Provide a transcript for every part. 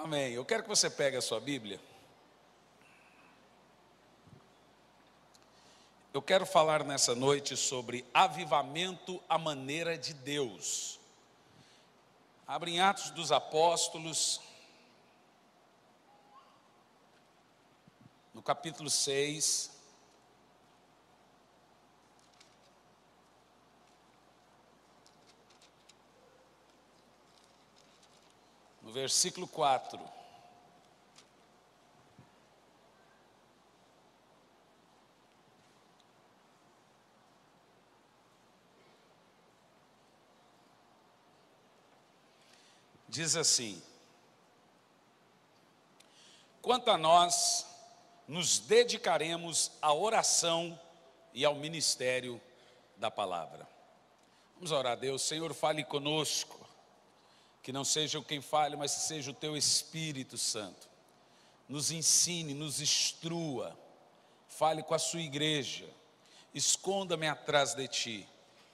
Amém. Eu quero que você pegue a sua Bíblia. Eu quero falar nessa noite sobre avivamento à maneira de Deus. Abra em Atos dos Apóstolos, no capítulo 6. No versículo 4. Diz assim: quanto a nós, nos dedicaremos à oração e ao ministério da palavra. Vamos orar a Deus. Senhor, fale conosco, que não seja eu quem fale, mas que seja o Teu Espírito Santo. Nos ensine, nos instrua, fale com a Sua igreja, esconda-me atrás de Ti,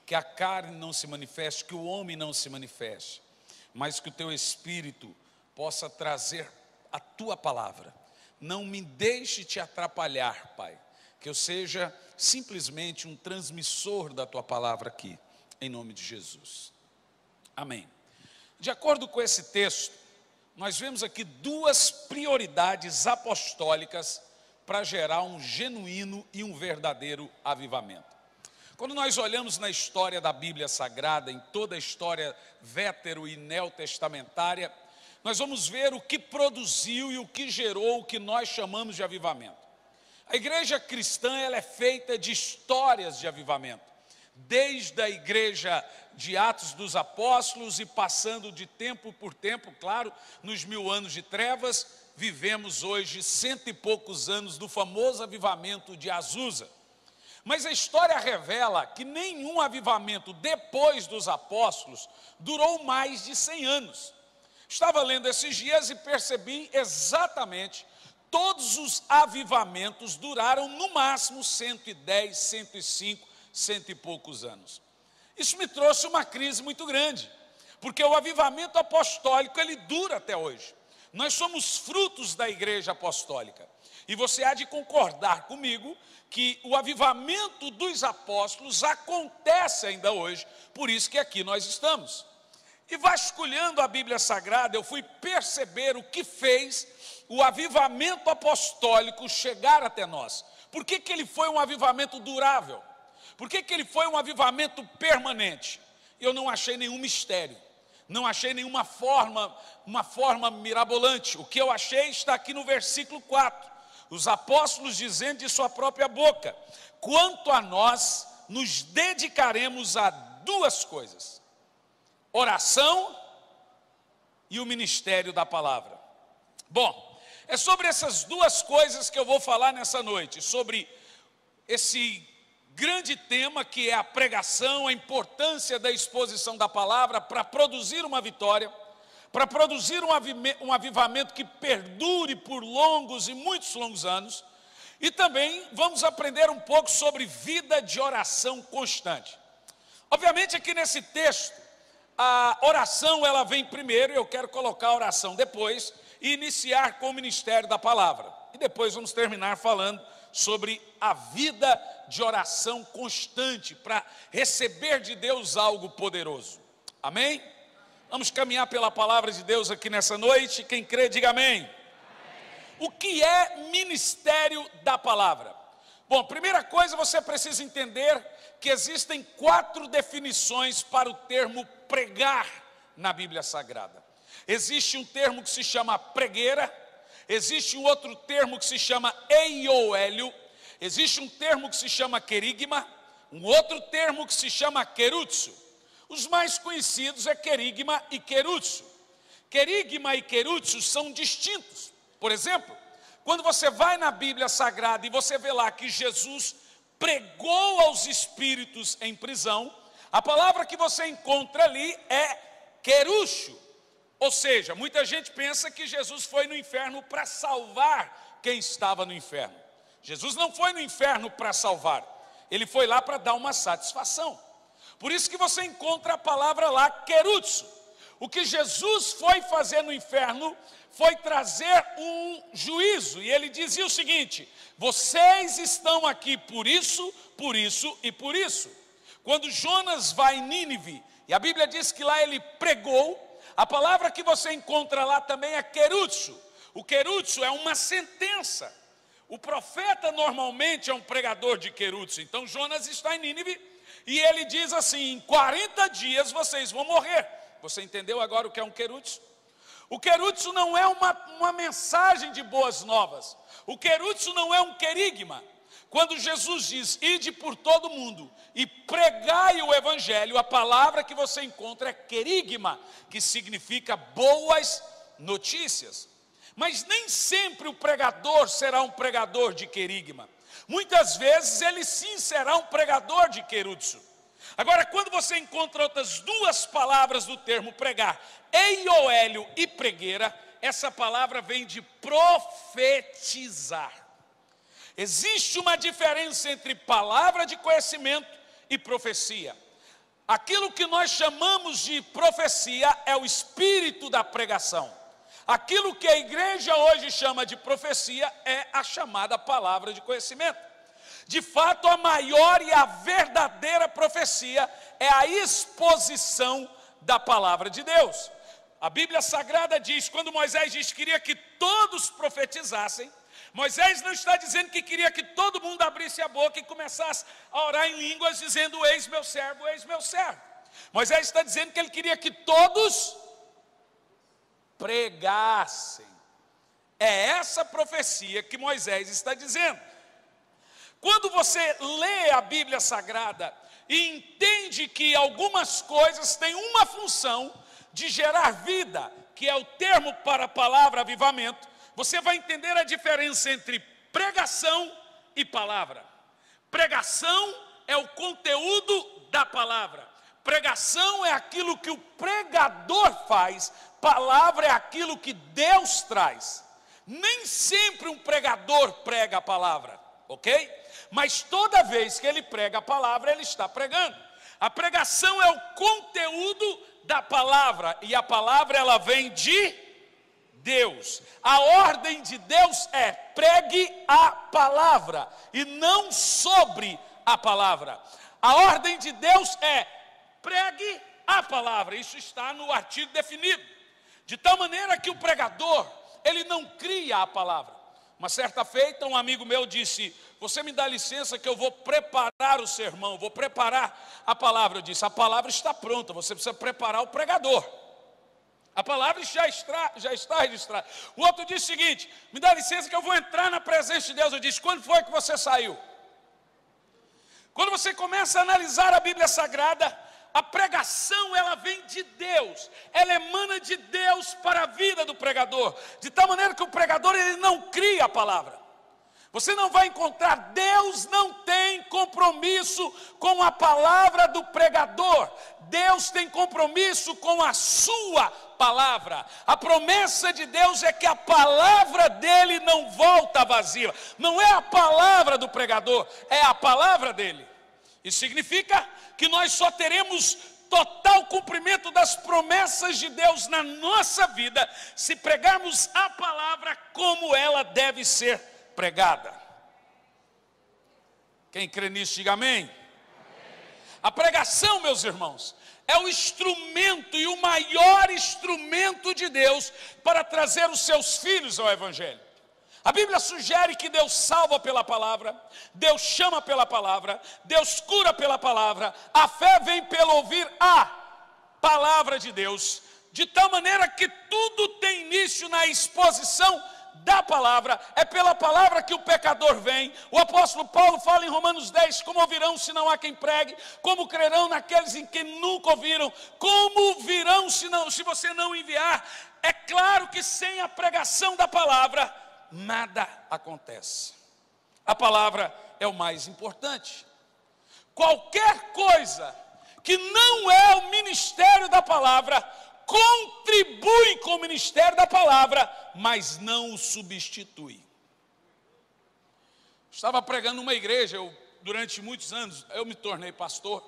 que a carne não se manifeste, que o homem não se manifeste, mas que o Teu Espírito possa trazer a Tua palavra. Não me deixe Te atrapalhar, Pai, que eu seja simplesmente um transmissor da Tua palavra aqui, em nome de Jesus. Amém. De acordo com esse texto, nós vemos aqui duas prioridades apostólicas para gerar um genuíno e um verdadeiro avivamento. Quando nós olhamos na história da Bíblia Sagrada, em toda a história vétero e neotestamentária, nós vamos ver o que produziu e o que gerou o que nós chamamos de avivamento. A igreja cristã, ela é feita de histórias de avivamento. Desde a igreja de Atos dos Apóstolos e passando de tempo por tempo, claro, nos 1000 anos de trevas, vivemos hoje 100 e poucos anos do famoso avivamento de Azusa. Mas a história revela que nenhum avivamento depois dos apóstolos durou mais de 100 anos. Estava lendo esses dias e percebi exatamente, todos os avivamentos duraram no máximo 110, 105, 100 e poucos anos. Isso me trouxe uma crise muito grande, porque o avivamento apostólico, ele dura até hoje. Nós somos frutos da igreja apostólica. E você há de concordar comigo que o avivamento dos apóstolos acontece ainda hoje, por isso que aqui nós estamos. E vasculhando a Bíblia Sagrada, eu fui perceber o que fez o avivamento apostólico chegar até nós. Por que ele foi um avivamento durável? Por que ele foi um avivamento permanente? Eu não achei nenhum mistério, não achei nenhuma forma mirabolante. O que eu achei está aqui no versículo 4. Os apóstolos dizendo de sua própria boca: quanto a nós, nos dedicaremos a duas coisas: oração e o ministério da palavra. Bom, é sobre essas duas coisas que eu vou falar nessa noite, sobre esse grande tema que é a pregação, a importância da exposição da palavra para produzir uma vitória, para produzir um avivamento que perdure por longos e muitos longos anos. E também vamos aprender um pouco sobre vida de oração constante. Obviamente aqui nesse texto, a oração ela vem primeiro, eu quero colocar a oração depois e iniciar com o ministério da palavra. E depois vamos terminar falando sobre a vida de oração constante para receber de Deus algo poderoso. Amém? Vamos caminhar pela palavra de Deus aqui nessa noite. Quem crê, diga amém. Amém. O que é ministério da palavra? Bom, primeira coisa, você precisa entender que existem 4 definições para o termo pregar na Bíblia Sagrada. Existe um termo que se chama pregueira, existe um outro termo que se chama eioélio, existe um termo que se chama querigma, um outro termo que se chama querúcio. Os mais conhecidos é querigma e querúcio. Querigma e querúcio são distintos. Por exemplo, quando você vai na Bíblia Sagrada e você vê lá que Jesus pregou aos espíritos em prisão, a palavra que você encontra ali é querúcio. Ou seja, muita gente pensa que Jesus foi no inferno para salvar quem estava no inferno. Jesus não foi no inferno para salvar, ele foi lá para dar uma satisfação. Por isso que você encontra a palavra lá, querúcio. O que Jesus foi fazer no inferno foi trazer um juízo. E ele dizia o seguinte: vocês estão aqui por isso e por isso. Quando Jonas vai em Nínive, e a Bíblia diz que lá ele pregou, a palavra que você encontra lá também é querúcio. O querúcio é uma sentença. O profeta normalmente é um pregador de querúcio. Então Jonas está em Nínive e ele diz assim: em 40 dias vocês vão morrer. Você entendeu agora o que é um querúcio? O querúcio não é uma mensagem de boas novas. O querúcio não é um querigma. Quando Jesus diz: ide por todo mundo e pregai o evangelho, a palavra que você encontra é querigma, que significa boas notícias. Mas nem sempre o pregador será um pregador de querigma. Muitas vezes ele sim será um pregador de querúcio. Agora, quando você encontra outras duas palavras do termo pregar, eioélio e pregueira, essa palavra vem de profetizar. Existe uma diferença entre palavra de conhecimento e profecia. Aquilo que nós chamamos de profecia é o espírito da pregação. Aquilo que a igreja hoje chama de profecia é a chamada palavra de conhecimento. De fato, a maior e a verdadeira profecia é a exposição da palavra de Deus. A Bíblia Sagrada diz, quando Moisés diz que queria que todos profetizassem, Moisés não está dizendo que queria que todo mundo abrisse a boca e começasse a orar em línguas dizendo: eis meu servo, eis meu servo. Moisés está dizendo que ele queria que todos pregassem. É essa profecia que Moisés está dizendo. Quando você lê a Bíblia Sagrada e entende que algumas coisas têm uma função de gerar vida, que é o termo para a palavra avivamento, você vai entender a diferença entre pregação e palavra. Pregação é o conteúdo da palavra. Pregação é aquilo que o pregador faz. Palavra é aquilo que Deus traz. Nem sempre um pregador prega a palavra, ok? Mas toda vez que ele prega a palavra, ele está pregando. A pregação é o conteúdo da palavra, e a palavra ela vem de Deus. A ordem de Deus é: pregue a palavra e não sobre a palavra. A ordem de Deus é: pregue a palavra. Isso está no artigo definido. De tal maneira que o pregador, ele não cria a palavra. Uma certa feita, um amigo meu disse: você me dá licença que eu vou preparar o sermão, vou preparar a palavra. Eu disse: a palavra está pronta, você precisa preparar o pregador. A palavra já está registrada. O outro disse o seguinte: me dá licença que eu vou entrar na presença de Deus. Eu disse: quando foi que você saiu? Quando você começa a analisar a Bíblia Sagrada, a pregação ela vem de Deus, ela emana de Deus para a vida do pregador, de tal maneira que o pregador ele não cria a palavra. Você não vai encontrar, Deus não tem compromisso com a palavra do pregador. Deus tem compromisso com a sua palavra. A promessa de Deus é que a palavra dele não volta vazia. Não é a palavra do pregador, é a palavra dele. Isso significa que nós só teremos total cumprimento das promessas de Deus na nossa vida se pregarmos a palavra como ela deve ser pregada. Quem crê nisso, diga amém. A pregação, meus irmãos, é o instrumento e o maior instrumento de Deus para trazer os seus filhos ao Evangelho. A Bíblia sugere que Deus salva pela palavra, Deus chama pela palavra, Deus cura pela palavra. A fé vem pelo ouvir a palavra de Deus, de tal maneira que tudo tem início na exposição da palavra. É pela palavra que o pecador vem. O apóstolo Paulo fala em Romanos 10, como ouvirão se não há quem pregue, como crerão naqueles em quem nunca ouviram, como virão se você não enviar. É claro que sem a pregação da palavra, nada acontece. A palavra é o mais importante. Qualquer coisa que não é o ministério da palavra contribui com o ministério da palavra, mas não o substitui. Estava pregando numa igreja, durante muitos anos eu me tornei pastor,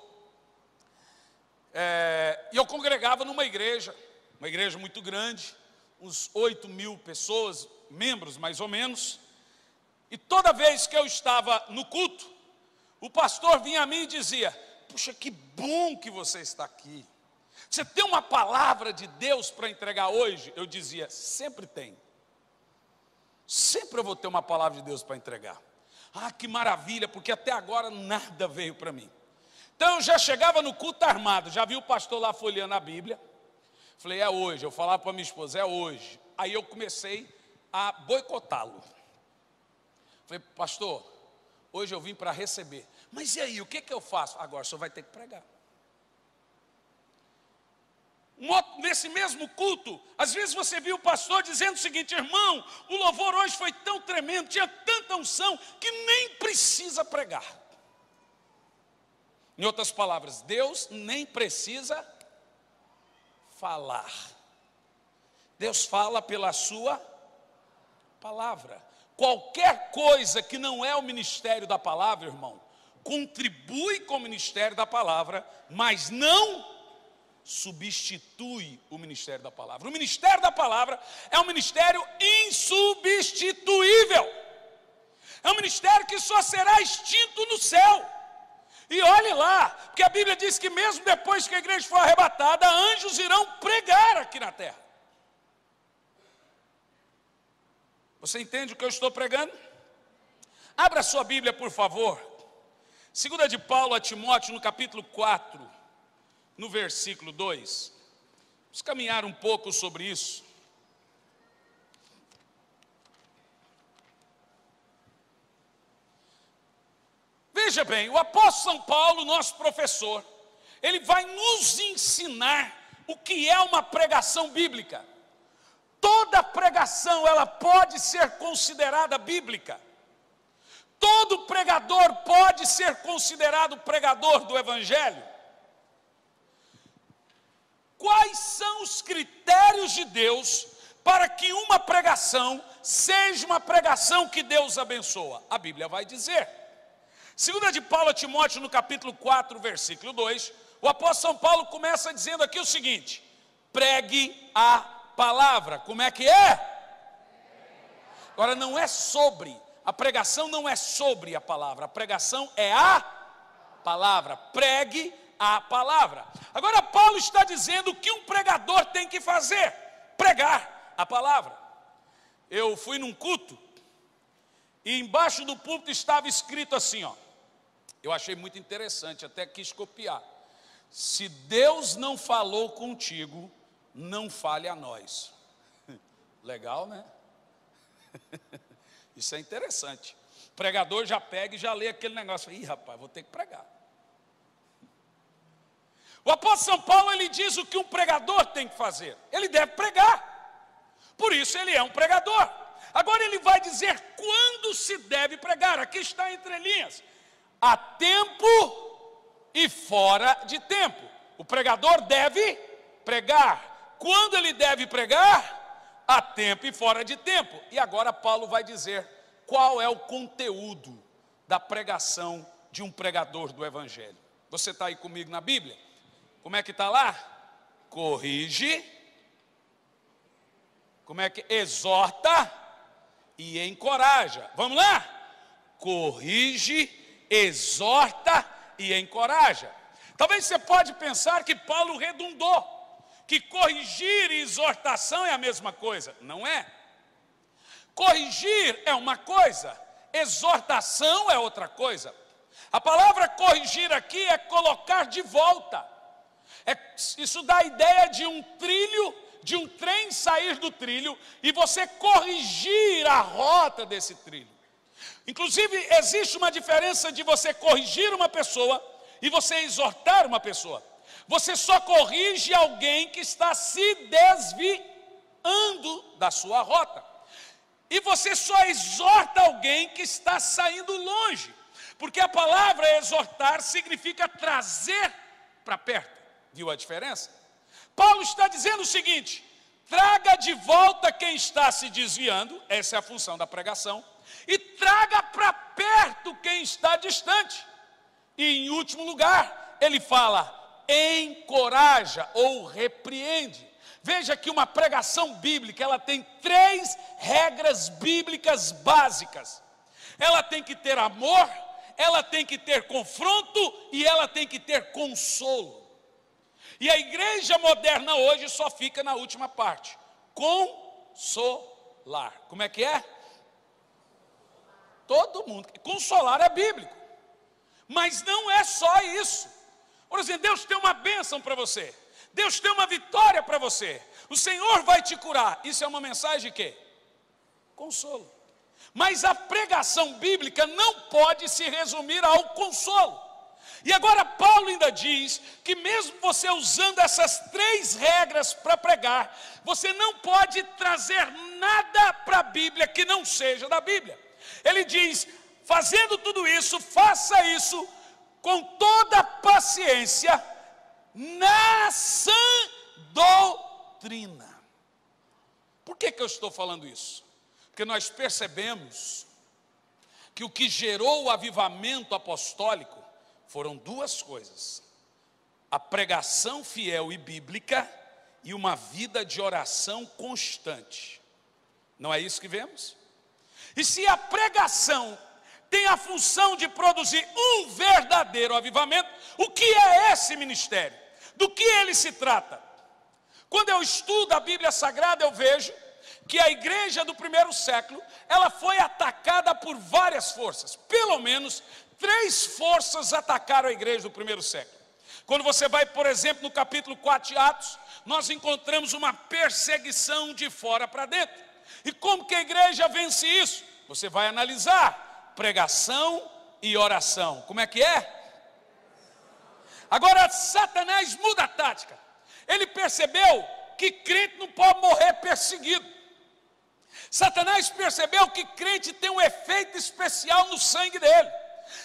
e eu congregava numa igreja, uma igreja muito grande, uns 8.000 pessoas, membros mais ou menos, e toda vez que eu estava no culto, o pastor vinha a mim e dizia: puxa, que bom que você está aqui, você tem uma palavra de Deus para entregar hoje? Eu dizia: sempre tem, sempre eu vou ter uma palavra de Deus para entregar. Ah, que maravilha, porque até agora nada veio para mim. Então eu já chegava no culto armado, já vi o pastor lá folheando a Bíblia, falei: é hoje. Eu falava para minha esposa: é hoje. Aí eu comecei a boicotá-lo. Falei: pastor, hoje eu vim para receber. Mas e aí, o que eu faço? Agora o senhor vai ter que pregar. Nesse mesmo culto, às vezes você viu o pastor dizendo o seguinte: irmão, o louvor hoje foi tão tremendo, tinha tanta unção, que nem precisa pregar. Em outras palavras, Deus nem precisa falar. Deus fala pela sua palavra. Qualquer coisa que não é o ministério da palavra, irmão, contribui com o ministério da palavra, mas não substitui o ministério da palavra. O ministério da palavra é um ministério insubstituível. É um ministério que só será extinto no céu. E olhe lá, porque a Bíblia diz que mesmo depois que a igreja for arrebatada, anjos irão pregar aqui na terra. Você entende o que eu estou pregando? Abra sua Bíblia, por favor. 2 de Paulo a Timóteo, no capítulo 4, no versículo 2. Vamos caminhar um pouco sobre isso. Veja bem, o apóstolo São Paulo, nosso professor, ele vai nos ensinar o que é uma pregação bíblica. Toda pregação, ela pode ser considerada bíblica. Todo pregador pode ser considerado pregador do Evangelho. Quais são os critérios de Deus para que uma pregação seja uma pregação que Deus abençoa? A Bíblia vai dizer. 2 de Paulo a Timóteo, no capítulo 4, versículo 2, o apóstolo São Paulo começa dizendo aqui o seguinte: pregue a palavra. Como é que é? Agora, não é sobre, a pregação não é sobre a palavra, a pregação é a palavra. Pregue a palavra. Agora Paulo está dizendo o que um pregador tem que fazer: pregar a palavra. Eu fui num culto e embaixo do púlpito estava escrito assim, ó. Eu achei muito interessante, até quis copiar: se Deus não falou contigo, não fale a nós. Legal, né? Isso é interessante. O pregador já pega e já lê aquele negócio: ih, rapaz, vou ter que pregar. O apóstolo São Paulo, ele diz o que um pregador tem que fazer: ele deve pregar. Por isso ele é um pregador. Agora ele vai dizer quando se deve pregar. Aqui está entre linhas: a tempo e fora de tempo. O pregador deve pregar. Quando ele deve pregar? A tempo e fora de tempo. E agora Paulo vai dizer qual é o conteúdo da pregação de um pregador do Evangelho. Você está aí comigo na Bíblia? Como é que está lá? Corrige. Como é que? Exorta e encoraja. Vamos lá? Corrige, exorta e encoraja. Talvez você pode pensar que Paulo redundou, que corrigir e exortação é a mesma coisa. Não é. Corrigir é uma coisa, exortação é outra coisa. A palavra corrigir aqui é colocar de volta. Isso dá a ideia de um trilho, de um trem sair do trilho e você corrigir a rota desse trilho. Inclusive, existe uma diferença de você corrigir uma pessoa e você exortar uma pessoa. Você só corrige alguém que está se desviando da sua rota. E você só exorta alguém que está saindo longe. Porque a palavra exortar significa trazer para perto. Viu a diferença? Paulo está dizendo o seguinte: traga de volta quem está se desviando, essa é a função da pregação, e traga para perto quem está distante. E em último lugar, ele fala: encoraja ou repreende. Veja que uma pregação bíblica, ela tem 3 regras bíblicas básicas. Ela tem que ter amor, ela tem que ter confronto e ela tem que ter consolo. E a igreja moderna hoje só fica na última parte, consolar. Como é que é? Todo mundo, consolar é bíblico, mas não é só isso. Por exemplo, Deus tem uma bênção para você, Deus tem uma vitória para você, o Senhor vai te curar. Isso é uma mensagem de quê? Consolo. Mas a pregação bíblica não pode se resumir ao consolo. E agora Paulo ainda diz que mesmo você usando essas 3 regras para pregar, você não pode trazer nada para a Bíblia que não seja da Bíblia. Ele diz, fazendo tudo isso, faça isso com toda paciência, na sã doutrina. Por que eu estou falando isso? Porque nós percebemos que o que gerou o avivamento apostólico foram 2 coisas: a pregação fiel e bíblica e uma vida de oração constante. Não é isso que vemos? E se a pregação tem a função de produzir um verdadeiro avivamento, o que é esse ministério? Do que ele se trata? Quando eu estudo a Bíblia Sagrada, eu vejo que a igreja do primeiro século, ela foi atacada por várias forças. Pelo menos 3 forças atacaram a igreja do primeiro século. Quando você vai, por exemplo, no capítulo 4 de Atos, nós encontramos uma perseguição de fora para dentro. E como que a igreja vence isso? Você vai analisar pregação e oração. Como é que é? Agora Satanás muda a tática. Ele percebeu que crente não pode morrer perseguido. Satanás percebeu que crente tem um efeito especial no sangue dele.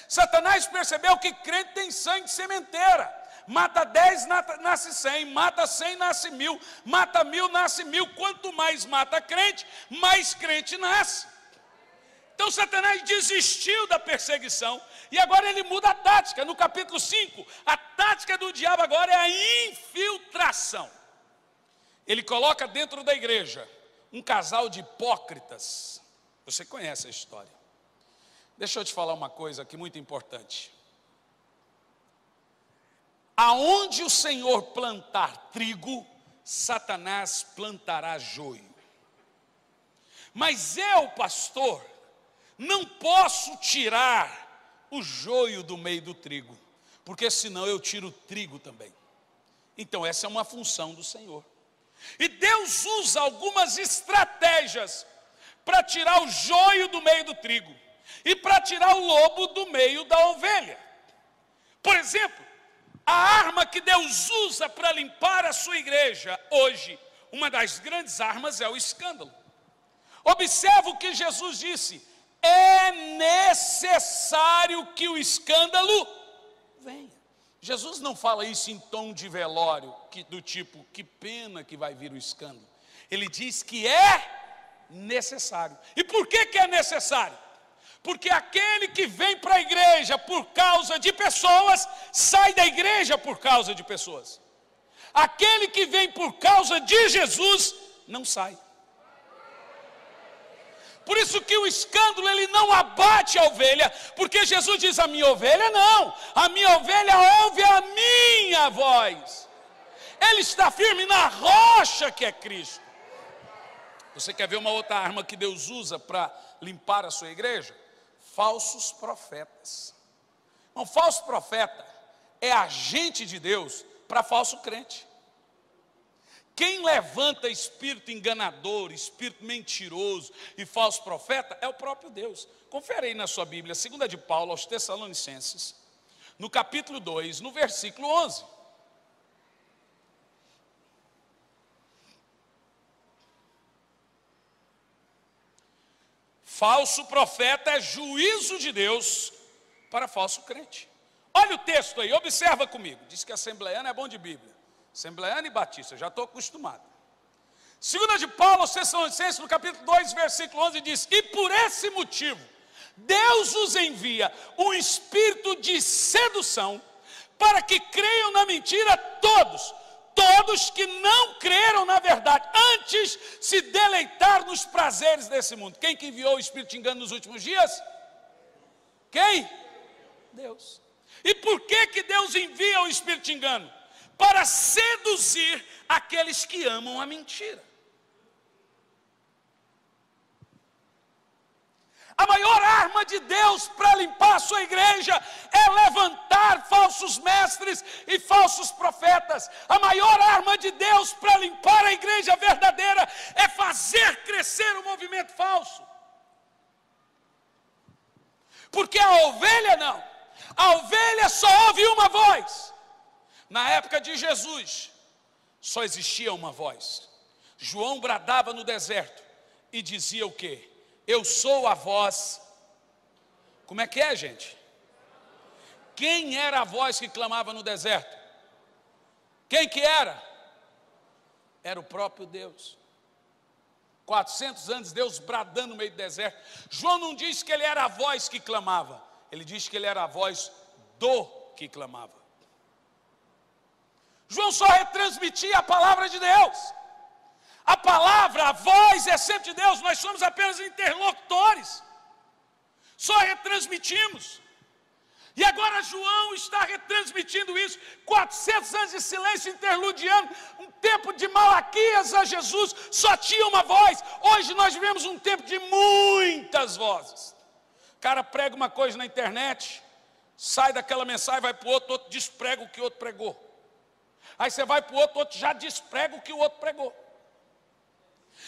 Satanás percebeu que crente tem sangue de sementeira. Mata 10, nasce 100, mata 100, nasce 1000, mata 1000, nasce 1000. Quanto mais mata crente, mais crente nasce. Então Satanás desistiu da perseguição e agora ele muda a tática. No capítulo 5, a tática do diabo agora é a infiltração. Ele coloca dentro da igreja um casal de hipócritas. Você conhece a história. Deixa eu te falar uma coisa aqui muito importante. Aonde o Senhor plantar trigo, Satanás plantará joio. Mas eu, pastor, não posso tirar o joio do meio do trigo, porque senão eu tiro o trigo também. Então essa é uma função do Senhor. E Deus usa algumas estratégias para tirar o joio do meio do trigo e para tirar o lobo do meio da ovelha. Por exemplo, a arma que Deus usa para limpar a sua igreja hoje, uma das grandes armas é o escândalo. Observa o que Jesus disse: é necessário que o escândalo venha. Jesus não fala isso em tom de velório, do tipo, que pena que vai vir o escândalo. Ele diz que é necessário. E por que é necessário? Porque aquele que vem para a igreja por causa de pessoas, sai da igreja por causa de pessoas. Aquele que vem por causa de Jesus, não sai. Por isso que o escândalo, ele não abate a ovelha, porque Jesus diz: a minha ovelha não, a minha ovelha ouve a minha voz. Ele está firme na rocha que é Cristo. Você quer ver uma outra arma que Deus usa para limpar a sua igreja? Falsos profetas. Um falso profeta é agente de Deus para falso crente. Quem levanta espírito enganador, espírito mentiroso e falso profeta é o próprio Deus. Confere aí na sua Bíblia, 2 de Paulo aos Tessalonicenses, no capítulo 2, no versículo 11. Falso profeta é juízo de Deus para falso crente. Olha o texto aí, observa comigo. Diz que assembleiano é bom de Bíblia. Assembleiano e batista, já estou acostumado. 2 de Paulo aos Tessalonicenses, no capítulo 2, versículo 11, diz: e por esse motivo, Deus os envia um espírito de sedução, para que creiam na mentira todos, todos que não creram na verdade, antes se deleitar nos prazeres desse mundo. Quem que enviou o espírito de engano nos últimos dias? Quem? Deus. E por que Deus envia o espírito de engano? Para seduzir aqueles que amam a mentira. A maior arma de Deus para limpar a sua igreja é levantar falsos mestres e falsos profetas. A maior arma de Deus para limpar a igreja verdadeira é fazer crescer o movimento falso. Porque a ovelha não. A ovelha só ouve uma voz. Na época de Jesus, só existia uma voz. João bradava no deserto e dizia o quê? Eu sou a voz. Como é que é, gente? Quem era a voz que clamava no deserto? Quem que era? Era o próprio Deus. 400 anos, Deus bradando no meio do deserto. João não diz que ele era a voz que clamava. Ele diz que ele era a voz do que clamava. João só retransmitia a palavra de Deus. A palavra, a voz é sempre de Deus, nós somos apenas interlocutores, só retransmitimos. E agora João está retransmitindo isso, 400 anos de silêncio interludiano, um tempo de Malaquias a Jesus, só tinha uma voz. Hoje nós vivemos um tempo de muitas vozes. O cara prega uma coisa na internet, sai daquela mensagem, vai para o outro desprega o que o outro pregou. Aí você vai para o outro já desprega o que o outro pregou.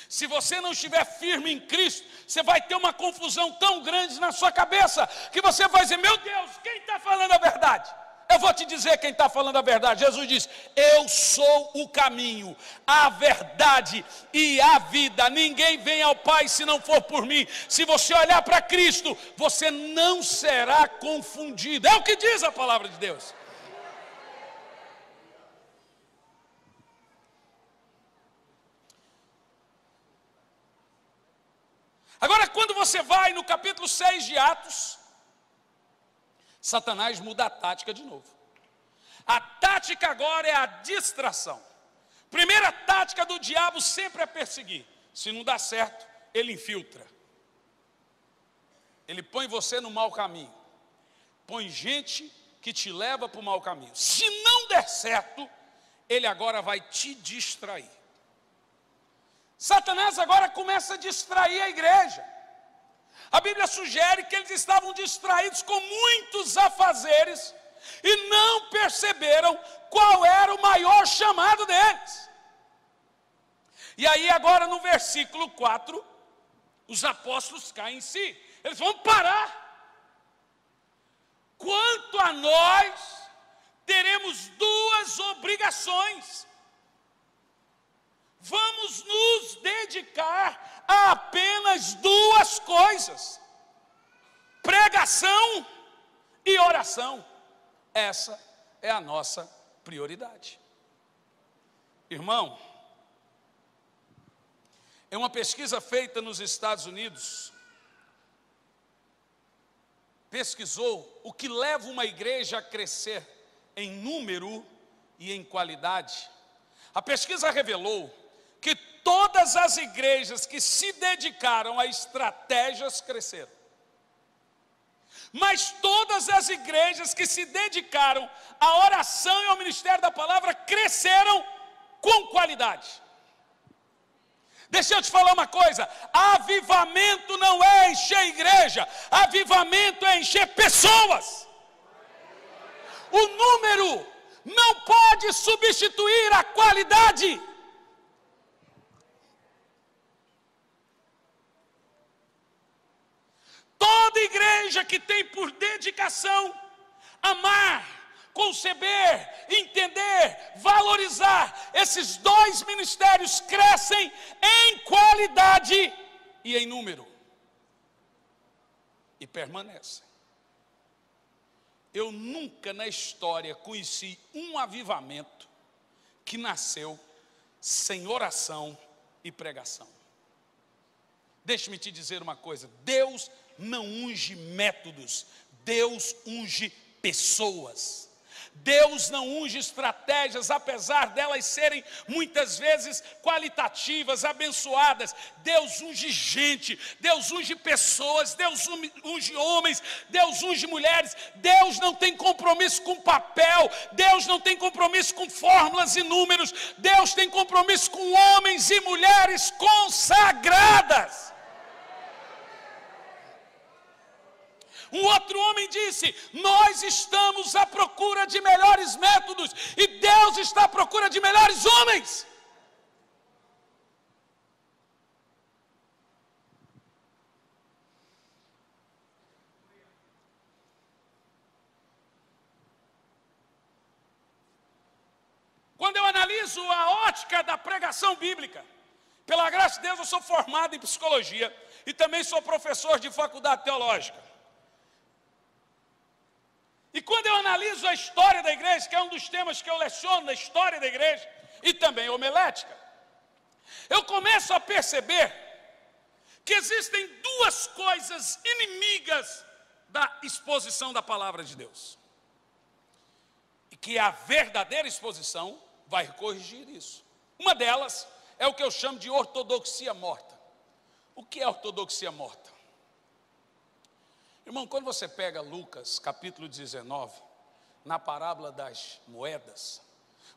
Se você não estiver firme em Cristo, você vai ter uma confusão tão grande na sua cabeça, que você vai dizer, meu Deus, quem está falando a verdade? Eu vou te dizer quem está falando a verdade. Jesus diz, eu sou o caminho, a verdade e a vida. Ninguém vem ao Pai se não for por mim. Se você olhar para Cristo, você não será confundido. É o que diz a palavra de Deus. Agora, quando você vai no capítulo 6 de Atos, Satanás muda a tática de novo. A tática agora é a distração. Primeira tática do diabo sempre é perseguir. Se não dá certo, ele infiltra. Ele põe você no mau caminho. Põe gente que te leva para o mau caminho. Se não der certo, ele agora vai te distrair. Satanás agora começa a distrair a igreja. A Bíblia sugere que eles estavam distraídos com muitos afazeres e não perceberam qual era o maior chamado deles. E aí agora no versículo 4, os apóstolos caem em si. Eles vão parar. Quanto a nós, teremos duas obrigações. Vamos nos dedicar a apenas duas coisas: pregação e oração. Essa é a nossa prioridade. Irmão, é uma pesquisa feita nos Estados Unidos, pesquisou o que leva uma igreja a crescer em número e em qualidade. A pesquisa revelou que todas as igrejas que se dedicaram a estratégias cresceram. Mas todas as igrejas que se dedicaram à oração e ao ministério da palavra cresceram com qualidade. Deixa eu te falar uma coisa, avivamento não é encher igreja, avivamento é encher pessoas. O número não pode substituir a qualidade. Toda igreja que tem por dedicação amar, conceber, entender, valorizar esses dois ministérios crescem em qualidade e em número e permanecem. Eu nunca na história conheci um avivamento que nasceu sem oração e pregação. Deixe-me te dizer uma coisa, Deus não unge métodos, Deus unge pessoas. Deus não unge estratégias, apesar delas serem muitas vezes qualitativas, abençoadas. Deus unge gente, Deus unge pessoas, Deus unge homens, Deus unge mulheres. Deus não tem compromisso com papel, Deus não tem compromisso com fórmulas e números. Deus tem compromisso com homens e mulheres consagradas. Um outro homem disse: nós estamos à procura de melhores métodos e Deus está à procura de melhores homens. Quando eu analiso a ótica da pregação bíblica, pela graça de Deus eu sou formado em psicologia e também sou professor de faculdade teológica. E quando eu analiso a história da igreja, que é um dos temas que eu leciono na história da igreja, e também homilética, eu começo a perceber que existem duas coisas inimigas da exposição da palavra de Deus. E que a verdadeira exposição vai corrigir isso. Uma delas é o que eu chamo de ortodoxia morta. O que é ortodoxia morta? Irmão, quando você pega Lucas, capítulo 19, na parábola das moedas,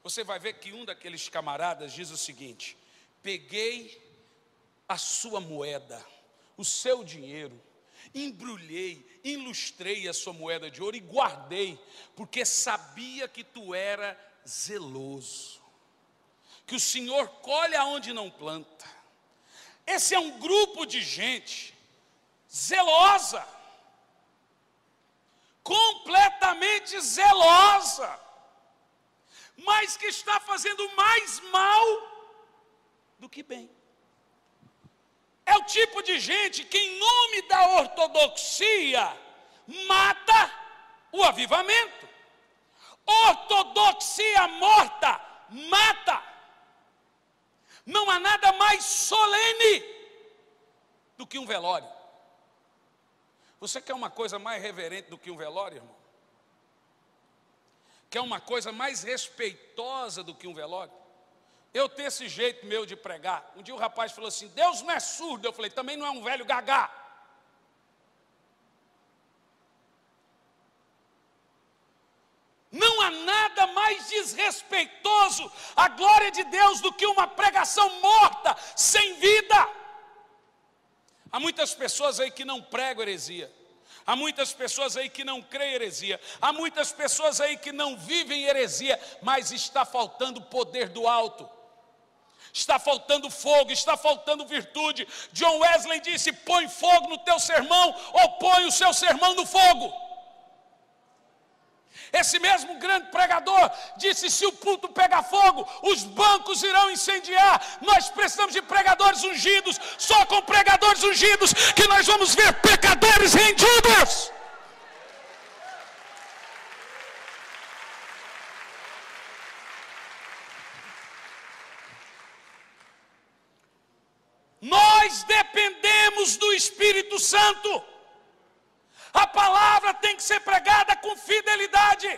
você vai ver que um daqueles camaradas diz o seguinte: peguei a sua moeda, o seu dinheiro, embrulhei, ilustrei a sua moeda de ouro e guardei, porque sabia que tu era zeloso, que o Senhor colhe aonde não planta. Esse é um grupo de gente zelosa, completamente zelosa, mas que está fazendo mais mal do que bem. É o tipo de gente que, em nome da ortodoxia, mata o avivamento. Ortodoxia morta mata. Não há nada mais solene do que um velório. Você quer uma coisa mais reverente do que um velório, irmão? Quer uma coisa mais respeitosa do que um velório? Eu tenho esse jeito meu de pregar. Um dia o rapaz falou assim: Deus não é surdo. Eu falei: também não é um velho gagá. Não há nada mais desrespeitoso à glória de Deus do que uma pregação morta, sem vida. Há muitas pessoas aí que não pregam heresia. Há muitas pessoas aí que não creem heresia. Há muitas pessoas aí que não vivem heresia. Mas está faltando poder do alto. Está faltando fogo, está faltando virtude. John Wesley disse: põe fogo no teu sermão ou põe o seu sermão no fogo. Esse mesmo grande pregador disse: se o púlpito pegar fogo, os bancos irão incendiar. Nós precisamos de pregadores ungidos. Só com pregadores ungidos que nós vamos ver pecadores rendidos. Nós dependemos do Espírito Santo. A palavra tem que ser pregada com fidelidade,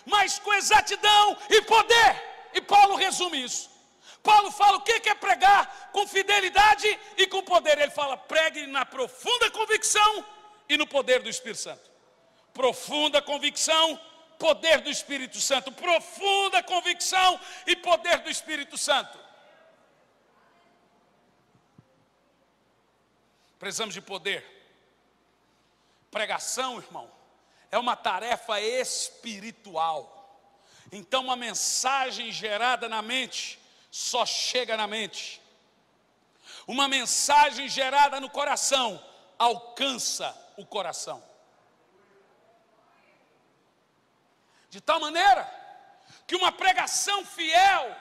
mas com exatidão e poder. E Paulo resume isso. Paulo fala o que é pregar com fidelidade e com poder. Ele fala: pregue na profunda convicção e no poder do Espírito Santo. Profunda convicção, poder do Espírito Santo. Profunda convicção e poder do Espírito Santo. Precisamos de poder. Pregação, irmão, é uma tarefa espiritual. Então uma mensagem gerada na mente só chega na mente. Uma mensagem gerada no coração alcança o coração. De tal maneira que uma pregação fiel,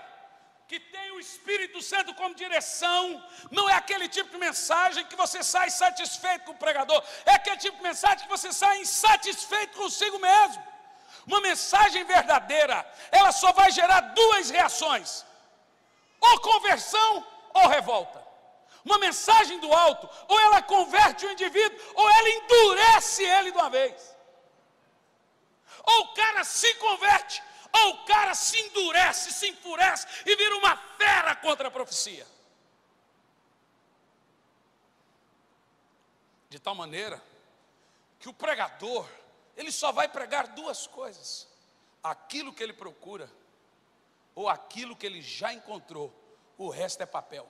que tem o Espírito Santo como direção, não é aquele tipo de mensagem que você sai satisfeito com o pregador, é aquele tipo de mensagem que você sai insatisfeito consigo mesmo. Uma mensagem verdadeira, ela só vai gerar duas reações: ou conversão ou revolta. Uma mensagem do alto, ou ela converte o indivíduo, ou ela endurece ele de uma vez. Ou o cara se converte, ou o cara se endurece, se enfurece e vira uma fera contra a profecia. De tal maneira que o pregador, ele só vai pregar duas coisas: aquilo que ele procura, ou aquilo que ele já encontrou. O resto é papel.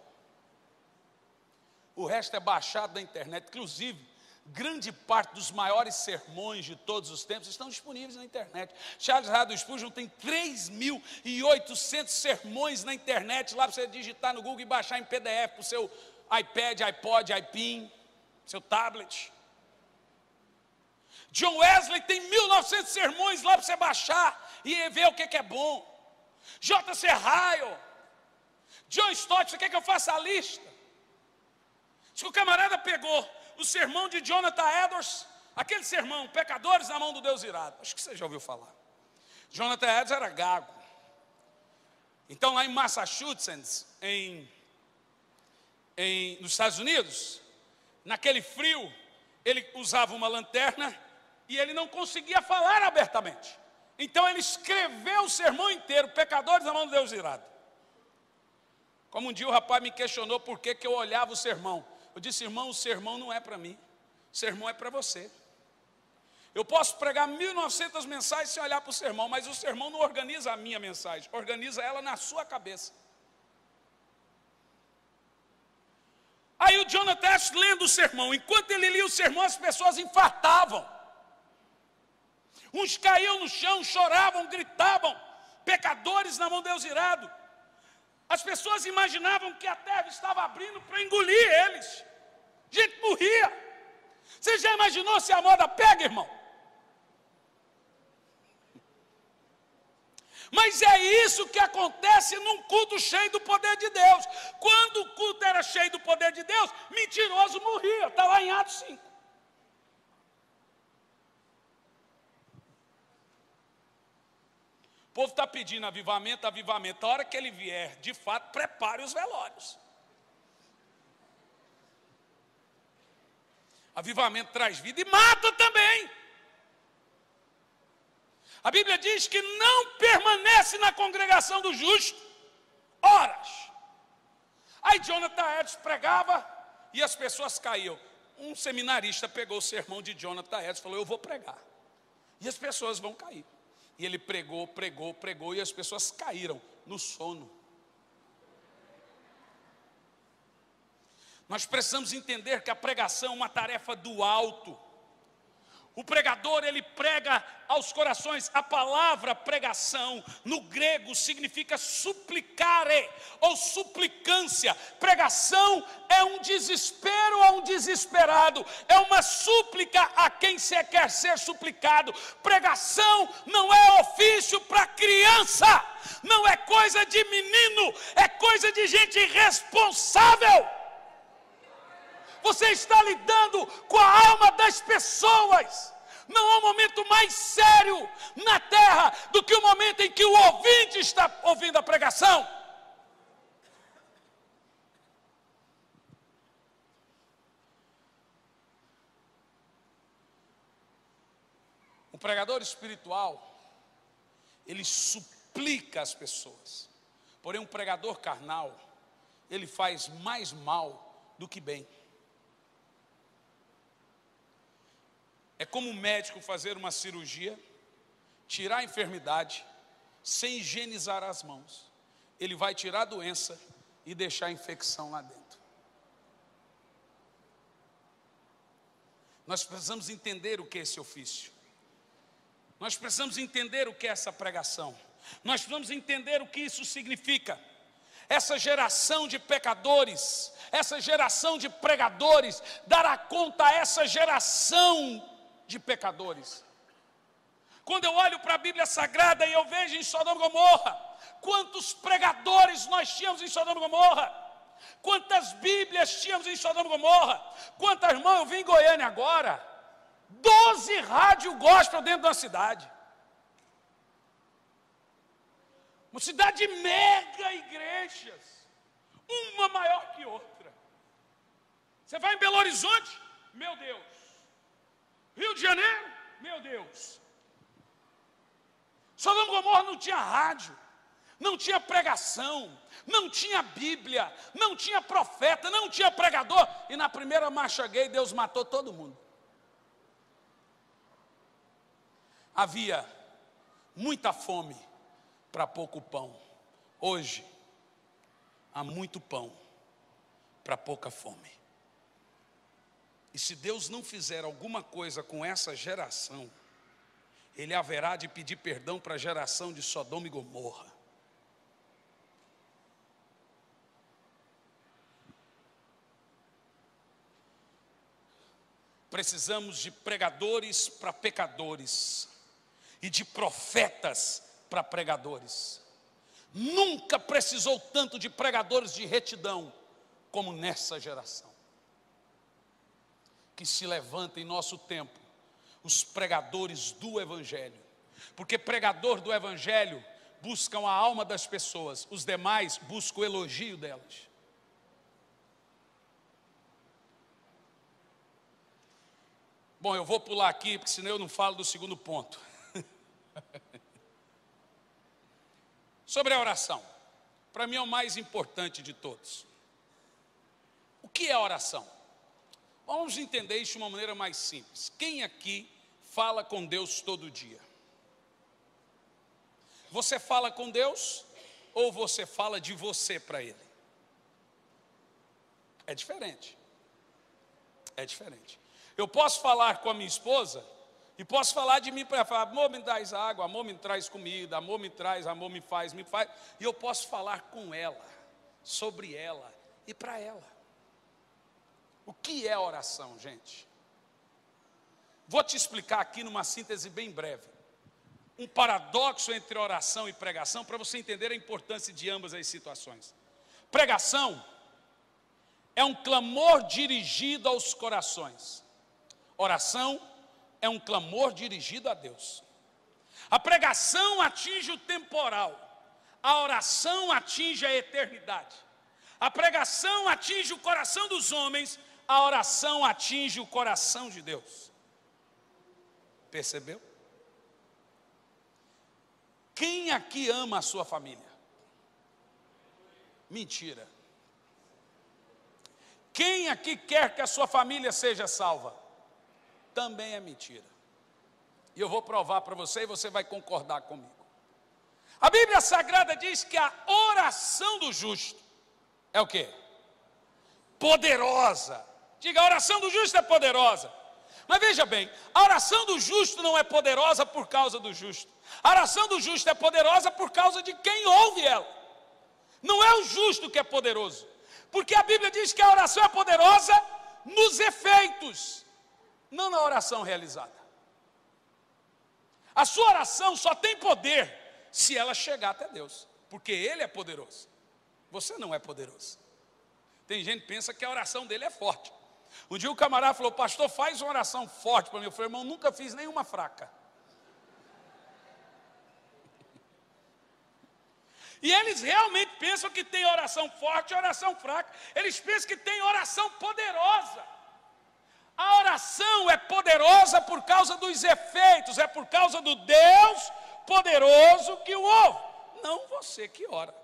O resto é baixado da internet. Inclusive, grande parte dos maiores sermões de todos os tempos estão disponíveis na internet. Charles Haddon Spurgeon tem 3.800 sermões na internet, lá para você digitar no Google e baixar em PDF para o seu iPad, iPod, iPin, seu tablet. John Wesley tem 1.900 sermões lá para você baixar e ver o que é bom. J.C. Ryle, John Stott, você quer que eu faça a lista? Se o camarada pegou o sermão de Jonathan Edwards, aquele sermão, Pecadores na Mão do Deus Irado, acho que você já ouviu falar. Jonathan Edwards era gago. Então lá em Massachusetts, nos Estados Unidos, naquele frio, ele usava uma lanterna e ele não conseguia falar abertamente. Então ele escreveu o sermão inteiro, Pecadores na Mão do Deus Irado. Como um dia o rapaz me questionou por que eu olhava o sermão. Eu disse: irmão, o sermão não é para mim, o sermão é para você. Eu posso pregar 1.900 mensagens sem olhar para o sermão, mas o sermão não organiza a minha mensagem, organiza ela na sua cabeça. Aí o Jonathan Edwards lendo o sermão, enquanto ele lia o sermão, as pessoas infartavam. Uns caíam no chão, choravam, gritavam, pecadores na mão de Deus irado. As pessoas imaginavam que a terra estava abrindo para engolir eles. Gente morria. Você já imaginou se a moda pega, irmão? Mas é isso que acontece num culto cheio do poder de Deus. Quando o culto era cheio do poder de Deus, mentiroso morria. Está lá em Atos 5. O povo está pedindo avivamento, avivamento. A hora que ele vier, de fato, prepare os velórios. Avivamento traz vida e mata também. A Bíblia diz que não permanece na congregação do justo horas. Aí Jonathan Edwards pregava e as pessoas caíam. Um seminarista pegou o sermão de Jonathan Edwards e falou: eu vou pregar. E as pessoas vão cair. E ele pregou e as pessoas caíram no sono. Nós precisamos entender que a pregação é uma tarefa do alto. O pregador, ele prega aos corações. A palavra pregação, no grego, significa suplicare, ou suplicância. Pregação é um desespero a um desesperado, é uma súplica a quem se quer ser suplicado. Pregação não é ofício para criança, não é coisa de menino, é coisa de gente irresponsável. Você está lidando com a alma das pessoas. Não há um momento mais sério na terra do que o momento em que o ouvinte está ouvindo a pregação. O pregador espiritual, ele suplica as pessoas. Porém, um pregador carnal, ele faz mais mal do que bem. É como um médico fazer uma cirurgia, tirar a enfermidade, sem higienizar as mãos. Ele vai tirar a doença e deixar a infecção lá dentro. Nós precisamos entender o que é esse ofício. Nós precisamos entender o que é essa pregação. Nós precisamos entender o que isso significa. Essa geração de pecadores, essa geração de pregadores, dará conta a essa geração de pecadores. Quando eu olho para a Bíblia Sagrada e eu vejo em Sodoma e Gomorra, quantos pregadores nós tínhamos em Sodoma e Gomorra, quantas Bíblias tínhamos em Sodoma e Gomorra, quantas, irmão, eu vim em Goiânia agora, 12 rádio gospel dentro da cidade. Uma cidade de mega igrejas, uma maior que outra. Você vai em Belo Horizonte, meu Deus. Rio de Janeiro, meu Deus. Sodoma e Gomorra não tinha rádio, não tinha pregação, não tinha Bíblia, não tinha profeta, não tinha pregador. E na primeira marcha gay, Deus matou todo mundo. Havia muita fome para pouco pão. Hoje, há muito pão para pouca fome. E se Deus não fizer alguma coisa com essa geração, Ele haverá de pedir perdão para a geração de Sodoma e Gomorra. Precisamos de pregadores para pecadores e de profetas para pregadores. Nunca precisou tanto de pregadores de retidão como nessa geração. Que se levanta em nosso tempo os pregadores do Evangelho, porque pregador do Evangelho buscam a alma das pessoas, os demais buscam o elogio delas. Bom, eu vou pular aqui, porque senão eu não falo do segundo ponto. Sobre a oração, para mim é o mais importante de todos. O que é oração? Vamos entender isso de uma maneira mais simples. Quem aqui fala com Deus todo dia? Você fala com Deus ou você fala de você para Ele? É diferente. É diferente. Eu posso falar com a minha esposa e posso falar de mim para ela. Amor, me traz água, amor, me traz comida, amor, me traz, amor, me faz. E eu posso falar com ela, sobre ela e para ela. O que é oração, gente? Vou te explicar aqui numa síntese bem breve. Um paradoxo entre oração e pregação, para você entender a importância de ambas as situações. Pregação é um clamor dirigido aos corações. Oração é um clamor dirigido a Deus. A pregação atinge o temporal, a oração atinge a eternidade. A pregação atinge o coração dos homens, a oração atinge o coração de Deus. Percebeu? Quem aqui ama a sua família? Mentira. Quem aqui quer que a sua família seja salva? Também é mentira. E eu vou provar para você e você vai concordar comigo. A Bíblia Sagrada diz que a oração do justo é o quê? Poderosa. Diga, a oração do justo é poderosa. Mas veja bem, a oração do justo não é poderosa por causa do justo. A oração do justo é poderosa por causa de quem ouve ela. Não é o justo que é poderoso. Porque a Bíblia diz que a oração é poderosa nos efeitos, não na oração realizada. A sua oração só tem poder se ela chegar até Deus, porque Ele é poderoso. Você não é poderoso. Tem gente que pensa que a oração dele é forte. Um dia o camarada falou, pastor, faz uma oração forte para mim. Eu falei, irmão, nunca fiz nenhuma fraca. E eles realmente pensam que tem oração forte e oração fraca. Eles pensam que tem oração poderosa. A oração é poderosa por causa dos efeitos, é por causa do Deus poderoso que o ouve, não você que ora.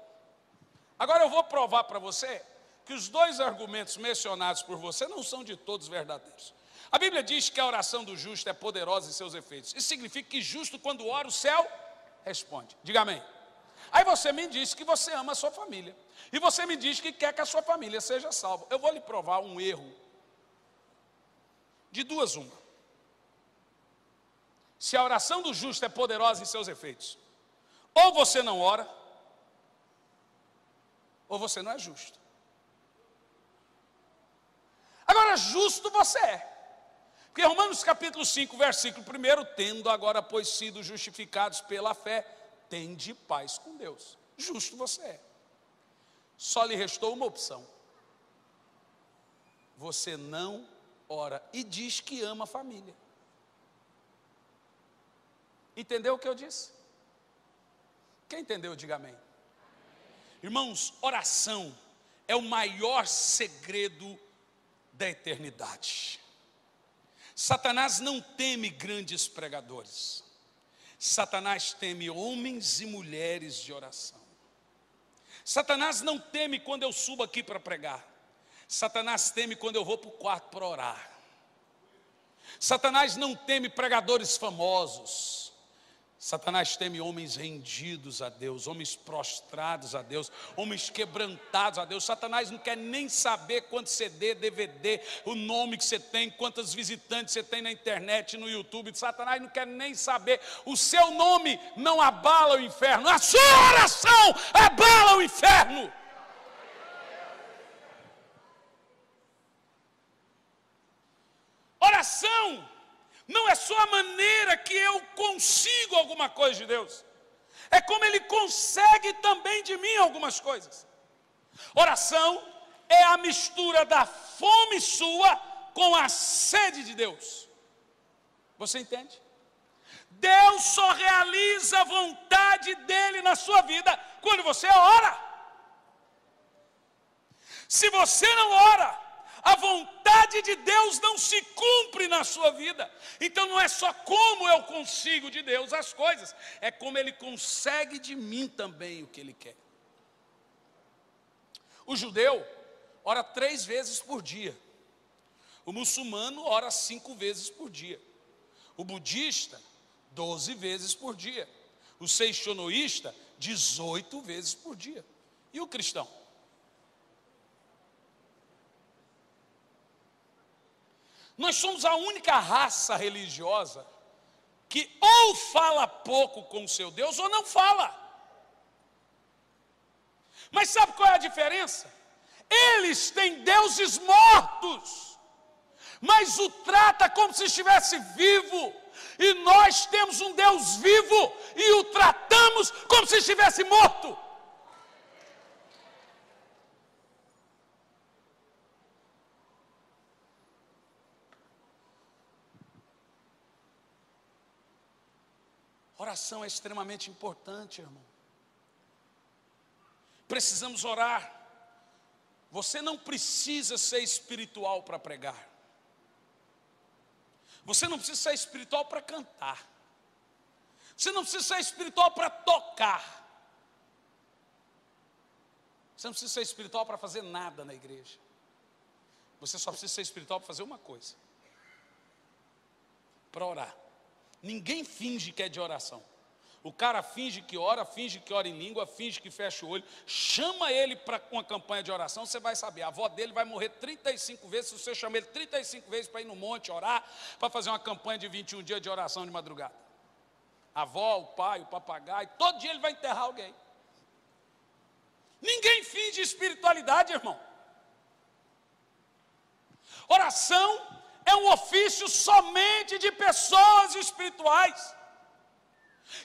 Agora eu vou provar para você que os dois argumentos mencionados por você não são de todos verdadeiros. A Bíblia diz que a oração do justo é poderosa em seus efeitos. Isso significa que justo quando ora o céu responde. Diga amém. Aí você me diz que você ama a sua família. E você me diz que quer que a sua família seja salva. Eu vou lhe provar um erro. De duas uma. Se a oração do justo é poderosa em seus efeitos, ou você não ora, ou você não é justo. Agora, justo você é. Porque Romanos capítulo 5, versículo 1, tendo agora, pois, sido justificados pela fé, tende paz com Deus. Justo você é. Só lhe restou uma opção. Você não ora e diz que ama a família. Entendeu o que eu disse? Quem entendeu, diga amém. Irmãos, oração é o maior segredo da eternidade. Satanás não teme grandes pregadores. Satanás teme homens e mulheres de oração. Satanás não teme quando eu subo aqui para pregar. Satanás teme quando eu vou para o quarto para orar. Satanás não teme pregadores famosos. Satanás teme homens rendidos a Deus, homens prostrados a Deus, homens quebrantados a Deus. Satanás não quer nem saber quanto CD, DVD, o nome que você tem, quantos visitantes você tem na internet, no YouTube. Satanás não quer nem saber. O seu nome não abala o inferno, a sua oração abala o inferno. Oração não é só a maneira que eu consigo alguma coisa de Deus, é como Ele consegue também de mim algumas coisas. Oração é a mistura da fome sua com a sede de Deus. Você entende? Deus só realiza a vontade dEle na sua vida quando você ora. Se você não ora, a vontade de Deus não se cumpre na sua vida. Então não é só como eu consigo de Deus as coisas, é como Ele consegue de mim também o que Ele quer. O judeu ora 3 vezes por dia. O muçulmano ora 5 vezes por dia. O budista, 12 vezes por dia. O seixonoísta, 18 vezes por dia. E o cristão? Nós somos a única raça religiosa que ou fala pouco com o seu Deus ou não fala. Mas sabe qual é a diferença? Eles têm deuses mortos, mas o trata como se estivesse vivo. E nós temos um Deus vivo e o tratamos como se estivesse morto. Oração é extremamente importante, irmão. Precisamos orar. Você não precisa ser espiritual para pregar. Você não precisa ser espiritual para cantar. Você não precisa ser espiritual para tocar. Você não precisa ser espiritual para fazer nada na igreja. Você só precisa ser espiritual para fazer uma coisa: para orar. Ninguém finge que é de oração. O cara finge que ora em língua, finge que fecha o olho. Chama ele para uma campanha de oração, você vai saber. A avó dele vai morrer 35 vezes, se você chama ele 35 vezes para ir no monte orar, para fazer uma campanha de 21 dias de oração de madrugada. A avó, o pai, o papagaio, todo dia ele vai enterrar alguém. Ninguém finge espiritualidade, irmão. Oração é um ofício somente de pessoas espirituais.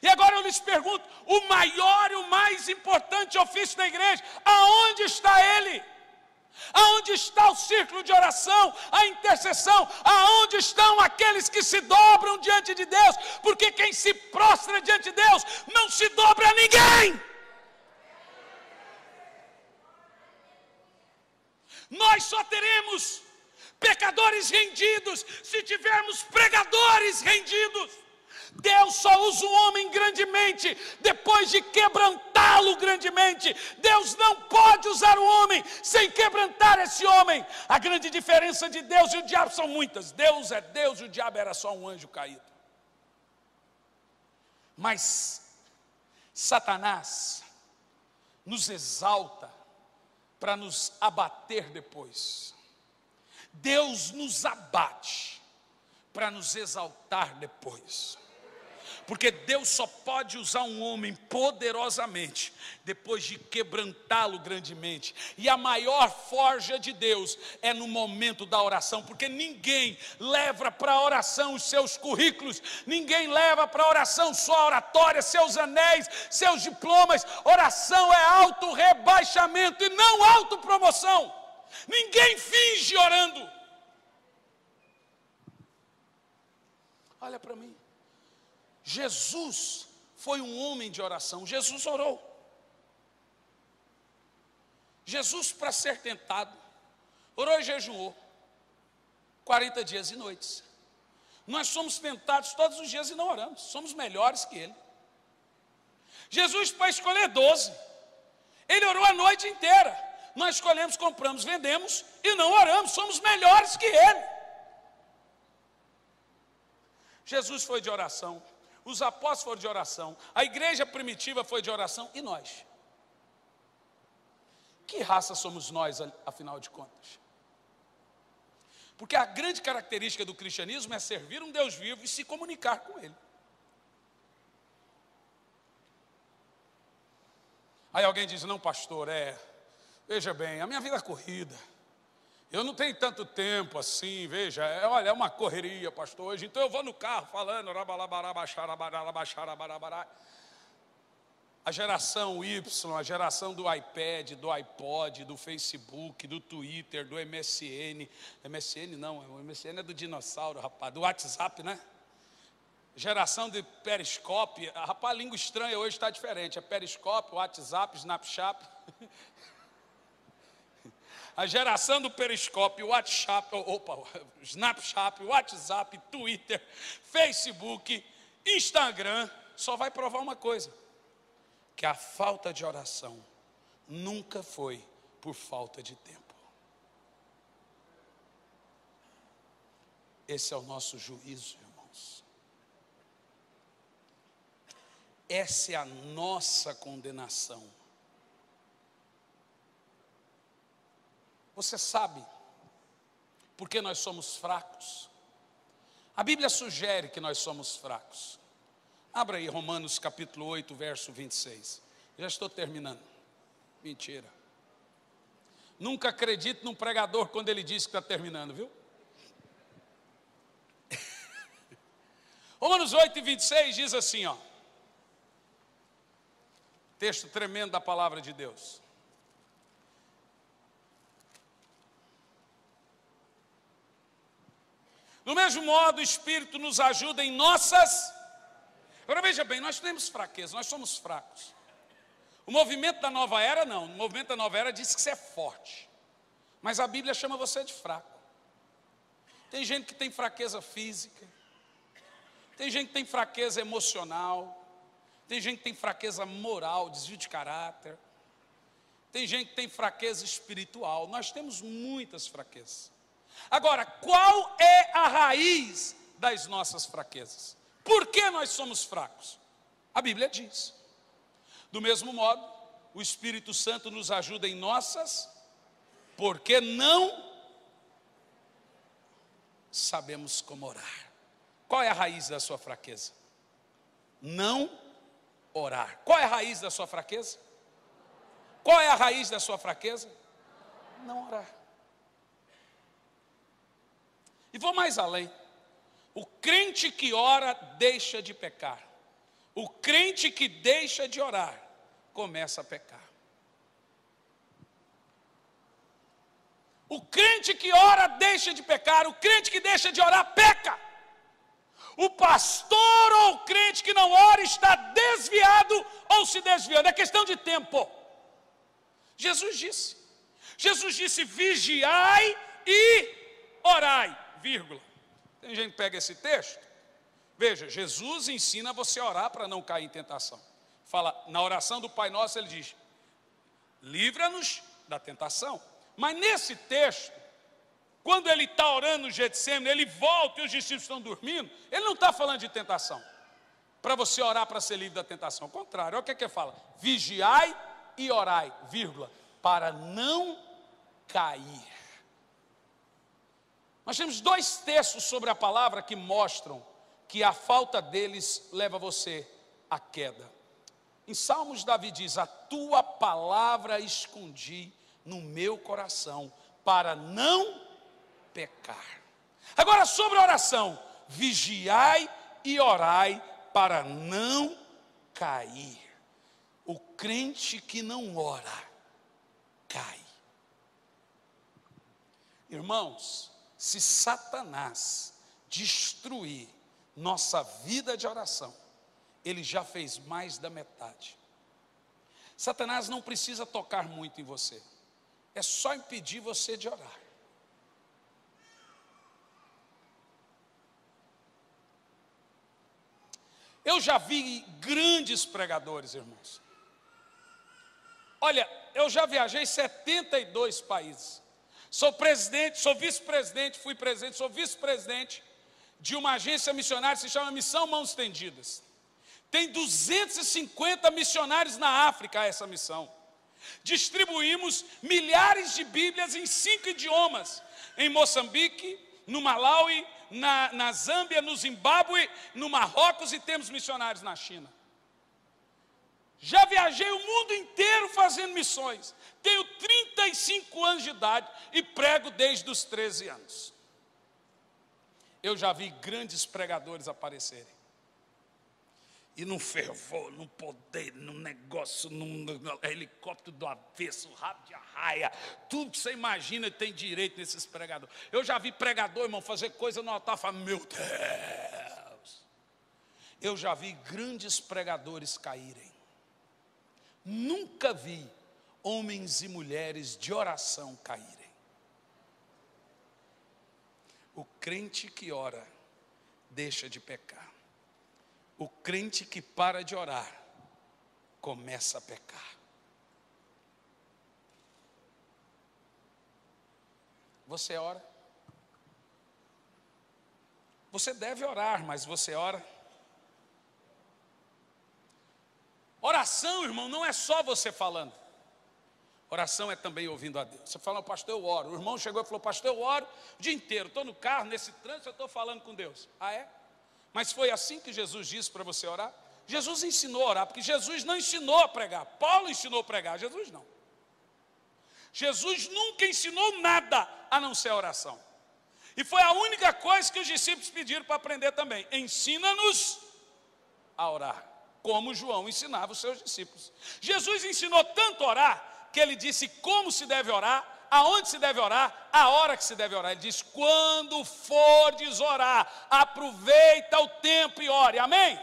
E agora eu lhes pergunto, o maior e o mais importante ofício da igreja, aonde está ele? Aonde está o círculo de oração, a intercessão? Aonde estão aqueles que se dobram diante de Deus? Porque quem se prostra diante de Deus não se dobra a ninguém. Nós só teremos pecadores rendidos se tivermos pregadores rendidos. Deus só usa o homem grandemente depois de quebrantá-lo grandemente. Deus não pode usar o homem sem quebrantar esse homem. A grande diferença de Deus e o diabo são muitas. Deus é Deus e o diabo era só um anjo caído. Mas Satanás nos exalta para nos abater depois. Deus nos abate para nos exaltar depois. Porque Deus só pode usar um homem poderosamente depois de quebrantá-lo grandemente. E a maior forja de Deus é no momento da oração. Porque ninguém leva para a oração os seus currículos. Ninguém leva para a oração sua oratória, seus anéis, seus diplomas. Oração é auto-rebaixamento e não autopromoção. Ninguém finge orando. Olha para mim. Jesus foi um homem de oração. Jesus orou. Jesus, para ser tentado, orou e jejuou 40 dias e noites. Nós somos tentados todos os dias e não oramos. Somos melhores que Ele. Jesus foi escolher 12. Ele orou a noite inteira. Nós escolhemos, compramos, vendemos e não oramos. Somos melhores que Ele. Jesus foi de oração. Os apóstolos foram de oração. A igreja primitiva foi de oração. E nós? Que raça somos nós, afinal de contas? Porque a grande característica do cristianismo é servir um Deus vivo e se comunicar com Ele. Aí alguém diz, não pastor, veja bem, a minha vida é corrida. Eu não tenho tanto tempo assim, veja, olha, é uma correria, pastor, hoje. Então eu vou no carro falando, a geração Y, a geração do iPad, do iPod, do Facebook, do Twitter, do MSN. MSN não, o MSN é do dinossauro, rapaz, do WhatsApp, né? Geração de Periscope, rapaz, a língua estranha hoje está diferente. É Periscope, WhatsApp, Snapchat. A geração do Periscope, Snapchat, WhatsApp, Twitter, Facebook, Instagram, só vai provar uma coisa: que a falta de oração nunca foi por falta de tempo. Esse é o nosso juízo, irmãos. Essa é a nossa condenação. Você sabe por que nós somos fracos? A Bíblia sugere que nós somos fracos. Abra aí Romanos capítulo 8, verso 26. Já estou terminando. Mentira. Nunca acredite num pregador quando ele diz que está terminando, viu? Romanos 8, 26 diz assim, ó. Texto tremendo da palavra de Deus. Do mesmo modo, o Espírito nos ajuda em nossas... Agora veja bem, nós temos fraqueza, nós somos fracos. O movimento da nova era não, o movimento da nova era diz que você é forte. Mas a Bíblia chama você de fraco. Tem gente que tem fraqueza física. Tem gente que tem fraqueza emocional. Tem gente que tem fraqueza moral, desvio de caráter. Tem gente que tem fraqueza espiritual. Nós temos muitas fraquezas. Agora, qual é a raiz das nossas fraquezas? Por que nós somos fracos? A Bíblia diz. Do mesmo modo, o Espírito Santo nos ajuda em nossas, porque não sabemos como orar. Qual é a raiz da sua fraqueza? Não orar. Qual é a raiz da sua fraqueza? Qual é a raiz da sua fraqueza? Não orar. E vou mais além. O crente que ora deixa de pecar. O crente que deixa de orar começa a pecar. O crente que ora deixa de pecar. O crente que deixa de orar peca. O pastor ou o crente que não ora está desviado ou se desviando. É questão de tempo. Jesus disse, vigiai e orai, vírgula. Tem gente que pega esse texto. Veja, Jesus ensina você a orar para não cair em tentação. Fala, na oração do Pai Nosso, ele diz, livra-nos da tentação. Mas nesse texto, quando ele está orando no Getsêmani, ele volta e os discípulos estão dormindo, ele não está falando de tentação, para você orar para ser livre da tentação. Ao contrário, olha o que ele fala, vigiai e orai, vírgula, para não cair. Nós temos dois textos sobre a palavra que mostram que a falta deles leva você à queda. Em Salmos, Davi diz, a tua palavra escondi no meu coração, para não pecar. Agora sobre a oração, vigiai e orai para não cair. O crente que não ora, cai. Irmãos, se Satanás destruir nossa vida de oração, ele já fez mais da metade. Satanás não precisa tocar muito em você, é só impedir você de orar. Eu já vi grandes pregadores, irmãos. Olha, eu já viajei 72 países. Sou presidente, sou vice-presidente, fui presidente, sou vice-presidente de uma agência missionária que se chama Missão Mãos Estendidas. Tem 250 missionários na África, essa missão. Distribuímos milhares de Bíblias em 5 idiomas. Em Moçambique, no Malawi, na Zâmbia, no Zimbábue, no Marrocos, e temos missionários na China. Já viajei o mundo inteiro fazendo missões. Tenho 35 anos de idade e prego desde os 13 anos. Eu já vi grandes pregadores aparecerem. E num fervor, num poder, num negócio, num helicóptero do avesso, rabo de arraia, tudo que você imagina tem direito nesses pregadores. Eu já vi pregador, irmão, fazer coisa no altar e falar, meu Deus. Eu já vi grandes pregadores caírem. Nunca vi homens e mulheres de oração caírem. O crente que ora, deixa de pecar. O crente que para de orar, começa a pecar. Você ora? Você deve orar, mas você ora? Oração, irmão, não é só você falando. Oração é também ouvindo a Deus. Você fala, pastor, eu oro. O irmão chegou e falou, pastor, eu oro o dia inteiro. Estou no carro, nesse trânsito, eu estou falando com Deus. Ah, é? Mas foi assim que Jesus disse para você orar? Jesus ensinou a orar, porque Jesus não ensinou a pregar. Paulo ensinou a pregar, Jesus não. Jesus nunca ensinou nada a não ser a oração. E foi a única coisa que os discípulos pediram para aprender também. Ensina-nos a orar, como João ensinava os seus discípulos. Jesus ensinou tanto a orar, que ele disse como se deve orar, aonde se deve orar, a hora que se deve orar. Ele diz, quando fordes orar, aproveita o tempo e ore, amém?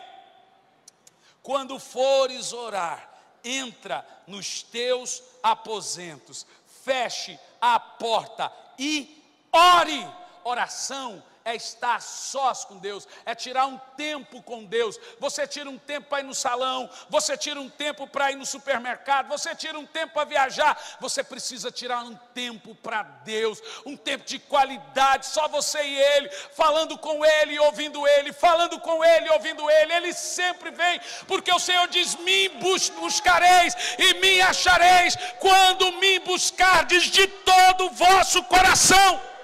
Quando fores orar, entra nos teus aposentos, feche a porta e ore. Oração é estar sós com Deus, é tirar um tempo com Deus. Você tira um tempo para ir no salão, você tira um tempo para ir no supermercado, você tira um tempo para viajar. Você precisa tirar um tempo para Deus, um tempo de qualidade, só você e Ele, falando com Ele e ouvindo Ele, falando com Ele e ouvindo Ele. Ele sempre vem, porque o Senhor diz, me buscareis e me achareis, quando me buscardes de todo o vosso coração.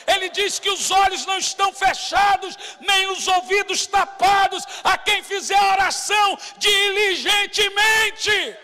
Ele diz que os olhos não estão fechados, nem os ouvidos tapados, a quem fizer a oração diligentemente.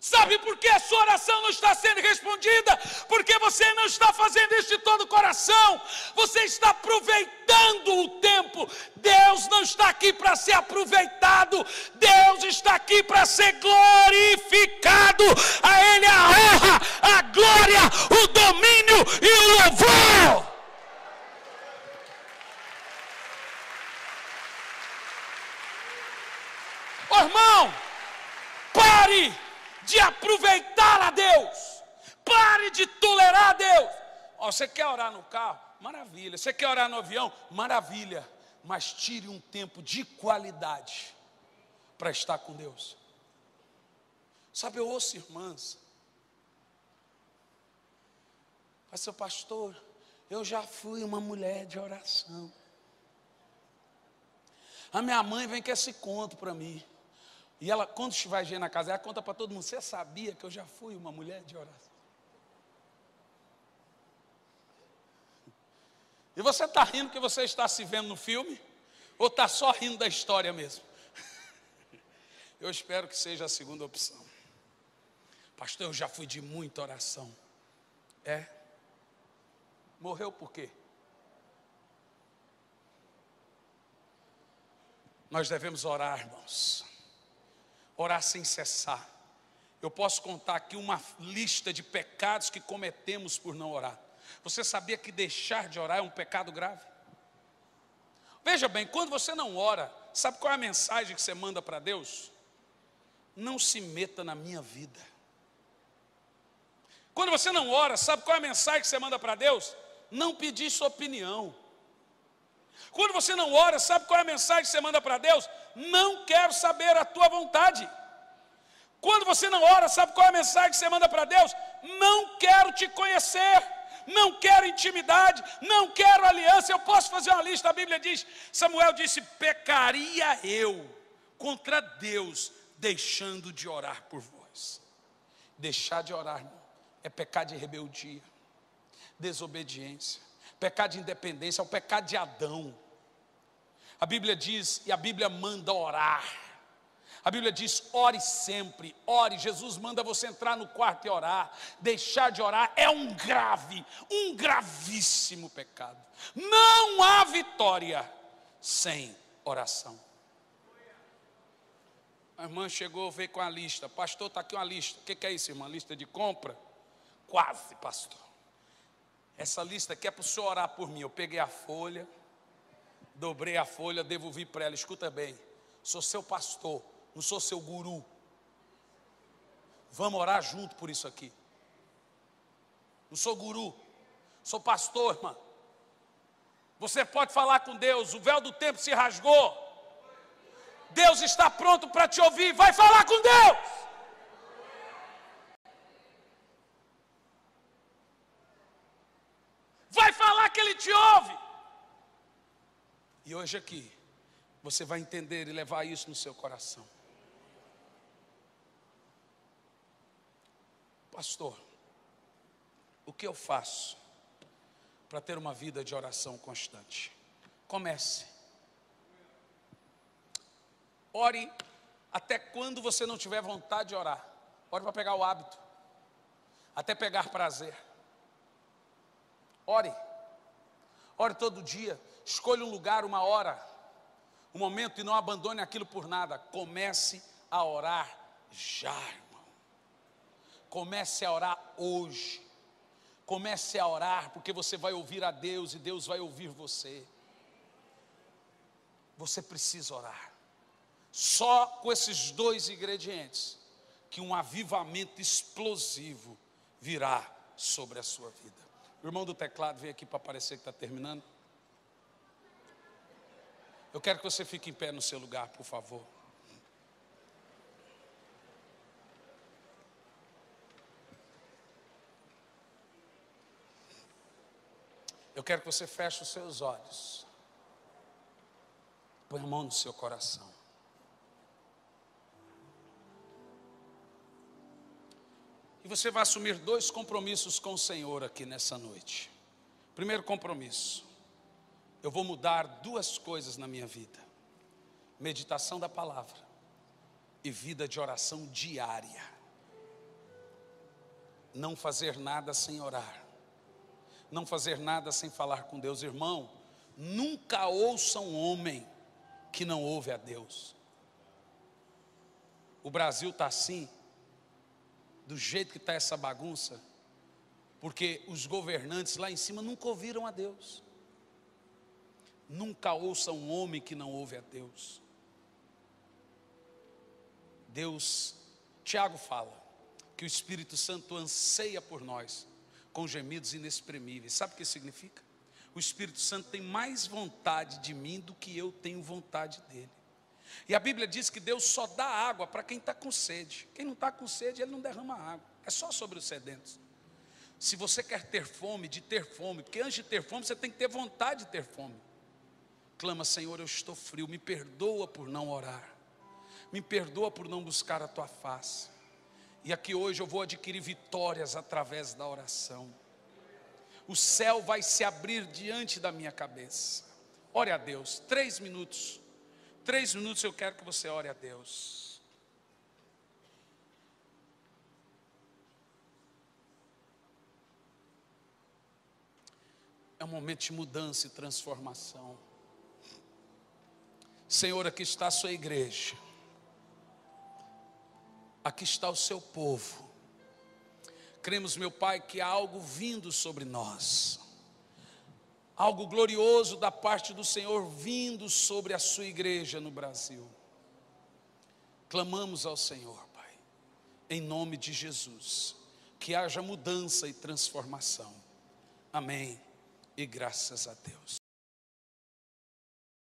Sabe por que a sua oração não está sendo respondida? Porque você não está fazendo isso de todo o coração. Você está aproveitando o tempo. Deus não está aqui para ser aproveitado. Deus está aqui para ser glorificado. A Ele a honra, a glória, o domínio e o louvor. Ô irmão, pare de aproveitar a Deus, pare de tolerar a Deus. Você quer orar no carro? Maravilha. Você quer orar no avião? Maravilha. Mas tire um tempo de qualidade para estar com Deus. Sabe, eu ouço irmãs, mas seu pastor, eu já fui uma mulher de oração. A minha mãe vem com esse conto para mim. E ela, quando vai vir na casa, ela conta para todo mundo, você sabia que eu já fui uma mulher de oração? E você está rindo que você está se vendo no filme? Ou está só rindo da história mesmo? Eu espero que seja a segunda opção. Pastor, eu já fui de muita oração. É? Morreu por quê? Nós devemos orar, irmãos. Orar sem cessar. Eu posso contar aqui uma lista de pecados que cometemos por não orar. Você sabia que deixar de orar é um pecado grave? Veja bem, quando você não ora, sabe qual é a mensagem que você manda para Deus? Não se meta na minha vida. Quando você não ora, sabe qual é a mensagem que você manda para Deus? Não pedir sua opinião. Quando você não ora, sabe qual é a mensagem que você manda para Deus? Não quero saber a tua vontade. Quando você não ora, sabe qual é a mensagem que você manda para Deus? Não quero te conhecer, não quero intimidade, não quero aliança. Eu posso fazer uma lista, a Bíblia diz, Samuel disse, pecaria eu contra Deus, deixando de orar por vós. Deixar de orar, irmão, é pecado de rebeldia, desobediência, pecado de independência, é o pecado de Adão. A Bíblia diz, e a Bíblia manda orar. A Bíblia diz, ore sempre, ore. Jesus manda você entrar no quarto e orar. Deixar de orar é um gravíssimo pecado. Não há vitória sem oração. A irmã chegou, veio com a lista. Pastor, está aqui uma lista. O que é isso, irmã? Lista de compra? Quase, pastor. Essa lista aqui é para o senhor orar por mim. Eu peguei a folha, dobrei a folha, devolvi para ela. Escuta bem, sou seu pastor, não sou seu guru. Vamos orar junto por isso aqui. Não sou guru, sou pastor, irmã. Você pode falar com Deus, o véu do tempo se rasgou. Deus está pronto para te ouvir, vai falar com Deus. Vai falar que Ele te ouve. E hoje aqui, você vai entender e levar isso no seu coração. Pastor, o que eu faço para ter uma vida de oração constante? Comece. Ore até quando você não tiver vontade de orar. Ore para pegar o hábito, até pegar prazer. Ore. Ore todo dia. Escolha um lugar, uma hora, um momento, e não abandone aquilo por nada. Comece a orar já, irmão. Comece a orar hoje. Comece a orar, porque você vai ouvir a Deus e Deus vai ouvir você. Você precisa orar. Só com esses dois ingredientes que um avivamento explosivo virá sobre a sua vida. O irmão do teclado veio aqui para parecer que está terminando. Eu quero que você fique em pé no seu lugar, por favor. Eu quero que você feche os seus olhos. Põe a mão no seu coração. E você vai assumir dois compromissos com o Senhor aqui nessa noite. Primeiro compromisso: eu vou mudar duas coisas na minha vida: meditação da palavra e vida de oração diária. Não fazer nada sem orar, não fazer nada sem falar com Deus. Irmão, nunca ouça um homem que não ouve a Deus. O Brasil está assim, do jeito que está essa bagunça, porque os governantes lá em cima nunca ouviram a Deus. Nunca ouça um homem que não ouve a Deus. Deus, Tiago fala que o Espírito Santo anseia por nós com gemidos inexprimíveis. Sabe o que significa? O Espírito Santo tem mais vontade de mim do que eu tenho vontade dele. E a Bíblia diz que Deus só dá água para quem está com sede. Quem não está com sede, Ele não derrama água. É só sobre os sedentos. Se você quer ter fome, de ter fome, porque antes de ter fome, você tem que ter vontade de ter fome. Clama: Senhor, eu estou frio, me perdoa por não orar. Me perdoa por não buscar a Tua face. E aqui hoje eu vou adquirir vitórias através da oração. O céu vai se abrir diante da minha cabeça. Ore a Deus, 3 minutos. 3 minutos eu quero que você ore a Deus. É um momento de mudança e transformação. Senhor, aqui está a sua igreja. Aqui está o seu povo. Cremos, meu Pai, que há algo vindo sobre nós. Algo glorioso da parte do Senhor vindo sobre a sua igreja no Brasil. Clamamos ao Senhor, Pai, em nome de Jesus, que haja mudança e transformação. Amém e graças a Deus.